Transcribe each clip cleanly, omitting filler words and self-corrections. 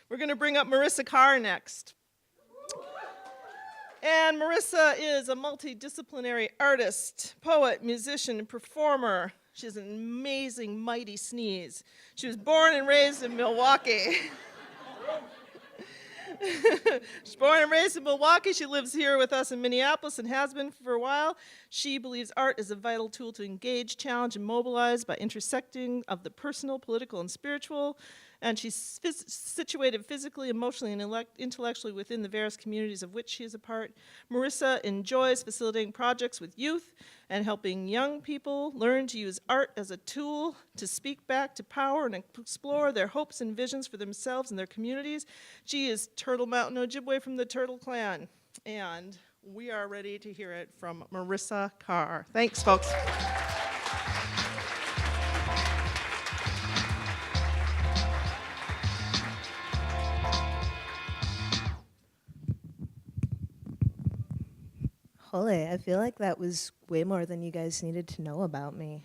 We're going to bring up Marisa Carr next. And Marisa is a multidisciplinary artist, poet, musician, and performer. She has an amazing, mighty sneeze. She was born and raised in Milwaukee. She's born and raised in Milwaukee. She lives here with us in Minneapolis and has been for a while. She believes art is a vital tool to engage, challenge, and mobilize by intersecting of the personal, political, and spiritual. And she's situated physically, emotionally, and intellectually within the various communities of which she is a part. Marisa enjoys facilitating projects with youth and helping young people learn to use art as a tool to speak back to power and explore their hopes and visions for themselves and their communities. She is Turtle Mountain Ojibwe from the Turtle Clan, and we are ready to hear it from Marisa Carr. Thanks, folks. Hole, I feel like that was way more than you guys needed to know about me.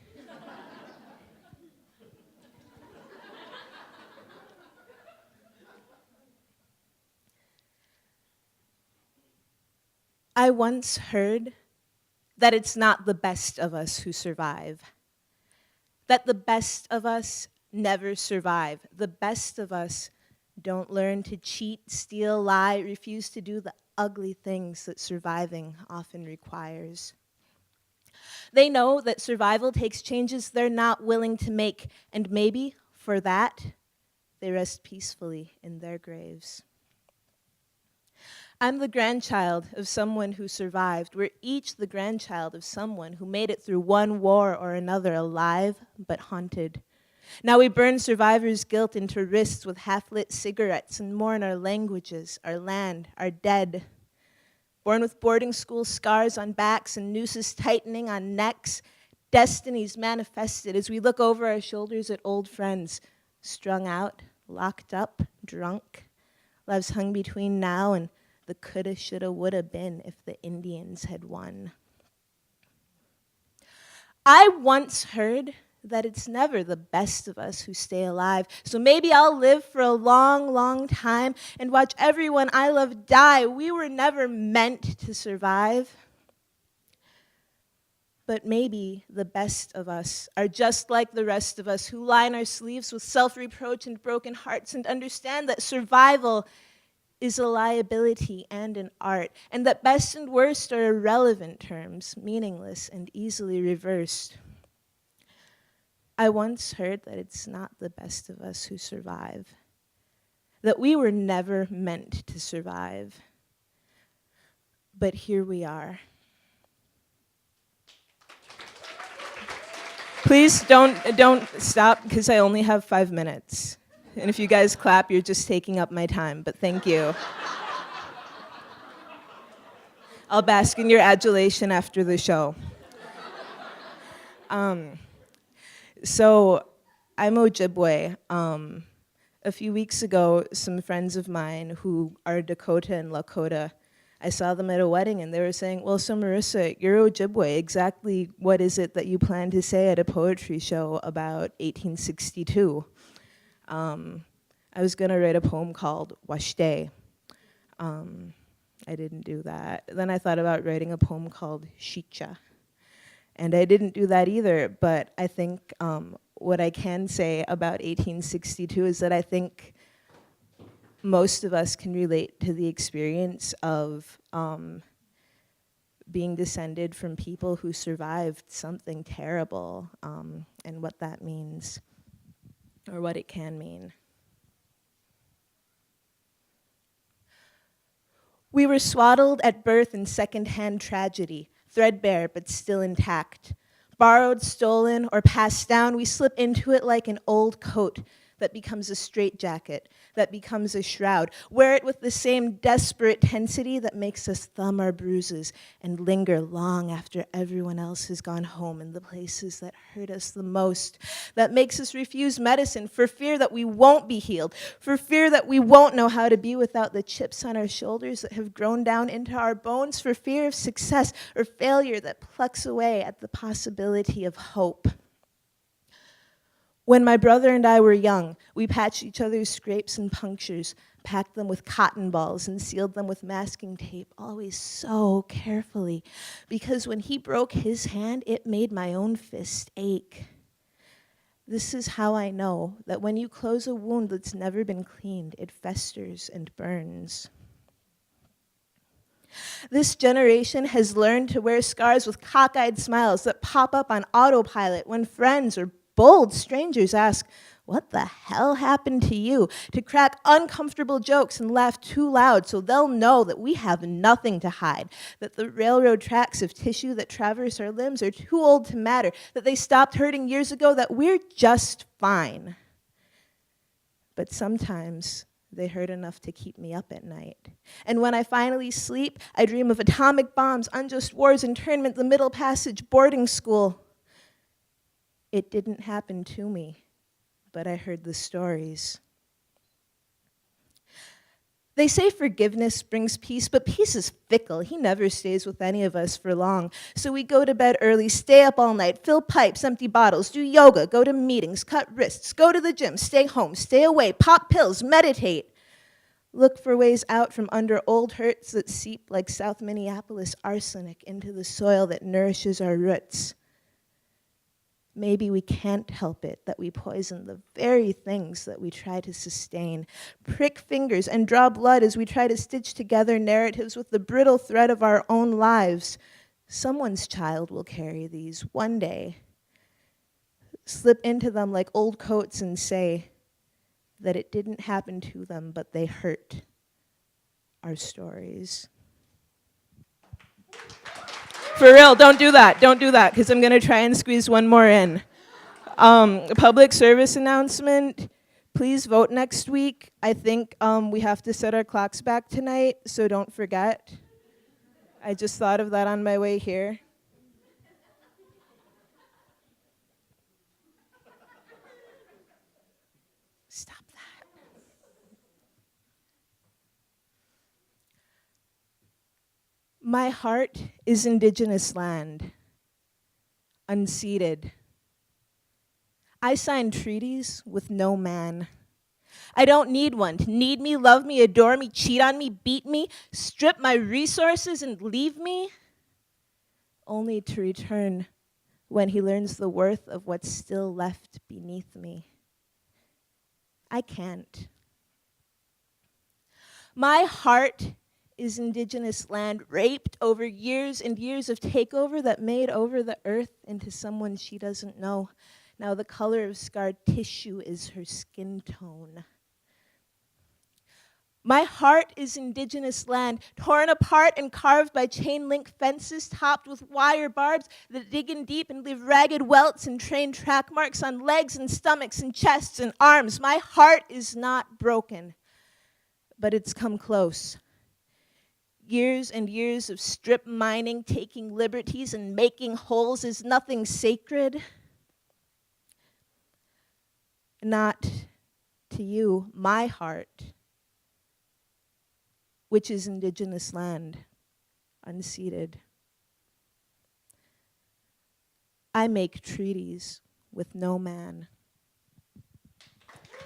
I once heard that it's not the best of us who survive, that the best of us never survive. The best of us don't learn to cheat, steal, lie, refuse to do the ugly things that surviving often requires. They know that survival takes changes they're not willing to make, and maybe, for that, they rest peacefully in their graves. I'm the grandchild of someone who survived. We're each the grandchild of someone who made it through one war or another alive but haunted. Now we burn survivors' guilt into wrists with half-lit cigarettes and mourn our languages, our land, our dead. Born with boarding school scars on backs and nooses tightening on necks, destinies manifested as we look over our shoulders at old friends, strung out, locked up, drunk. Lives hung between now and the coulda, shoulda, woulda been if the Indians had won. I once heard that it's never the best of us who stay alive. So maybe I'll live for a long, long time and watch everyone I love die. We were never meant to survive. But maybe the best of us are just like the rest of us who line our sleeves with self-reproach and broken hearts and understand that survival is a liability and an art, and that best and worst are irrelevant terms, meaningless and easily reversed. I once heard that it's not the best of us who survive, that we were never meant to survive. But here we are. Please don't stop, because I only have 5 minutes. And if you guys clap, you're just taking up my time, but thank you. I'll bask in your adulation after the show. So I'm Ojibwe. A few weeks ago, some friends of mine who are Dakota and Lakota, I saw them at a wedding and they were saying, well, so Marisa, you're Ojibwe. Exactly what is it that you plan to say at a poetry show about 1862? I was gonna write a poem called Washte. I didn't do that. Then I thought about writing a poem called Shicha. And I didn't do that either, but I think what I can say about 1862 is that I think most of us can relate to the experience of being descended from people who survived something terrible, and what that means, or what it can mean. We were swaddled at birth in second-hand tragedy, threadbare but still intact. Borrowed, stolen, or passed down, we slip into it like an old coat that becomes a straitjacket, that becomes a shroud. Wear it with the same desperate tensity that makes us thumb our bruises and linger long after everyone else has gone home in the places that hurt us the most, that makes us refuse medicine for fear that we won't be healed, for fear that we won't know how to be without the chips on our shoulders that have grown down into our bones, for fear of success or failure that plucks away at the possibility of hope. When my brother and I were young, we patched each other's scrapes and punctures, packed them with cotton balls, and sealed them with masking tape, always so carefully, because when he broke his hand, it made my own fist ache. This is how I know that when you close a wound that's never been cleaned, it festers and burns. This generation has learned to wear scars with cockeyed smiles that pop up on autopilot when friends or bold strangers ask, "What the hell happened to you?" To crack uncomfortable jokes and laugh too loud so they'll know that we have nothing to hide, that the railroad tracks of tissue that traverse our limbs are too old to matter, that they stopped hurting years ago, that we're just fine. But sometimes they hurt enough to keep me up at night. And when I finally sleep, I dream of atomic bombs, unjust wars, internment, the Middle Passage, boarding school. It didn't happen to me, but I heard the stories. They say forgiveness brings peace, but peace is fickle. He never stays with any of us for long. So we go to bed early, stay up all night, fill pipes, empty bottles, do yoga, go to meetings, cut wrists, go to the gym, stay home, stay away, pop pills, meditate. Look for ways out from under old hurts that seep like South Minneapolis arsenic into the soil that nourishes our roots. Maybe we can't help it that we poison the very things that we try to sustain, prick fingers and draw blood as we try to stitch together narratives with the brittle thread of our own lives. Someone's child will carry these one day, slip into them like old coats and say that it didn't happen to them, but they hurt our stories. For real, don't do that, because I'm gonna try and squeeze one more in. Public service announcement, please vote next week. I think we have to set our clocks back tonight, so don't forget. I just thought of that on my way here. Stop that. My heart is indigenous land, unceded. I signed treaties with no man. I don't need one to need me, love me, adore me, cheat on me, beat me, strip my resources and leave me, only to return when he learns the worth of what's still left beneath me. I can't. My heart is indigenous land, raped over years and years of takeover that made over the earth into someone she doesn't know. Now the color of scarred tissue is her skin tone. My heart is indigenous land, torn apart and carved by chain link fences topped with wire barbs that dig in deep and leave ragged welts and train track marks on legs and stomachs and chests and arms. My heart is not broken, but it's come close. Years and years of strip mining, taking liberties and making holes is nothing sacred. Not to you, my heart, which is indigenous land, unceded. I make treaties with no man.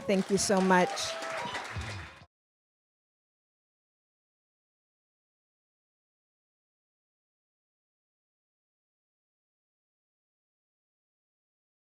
Thank you so much.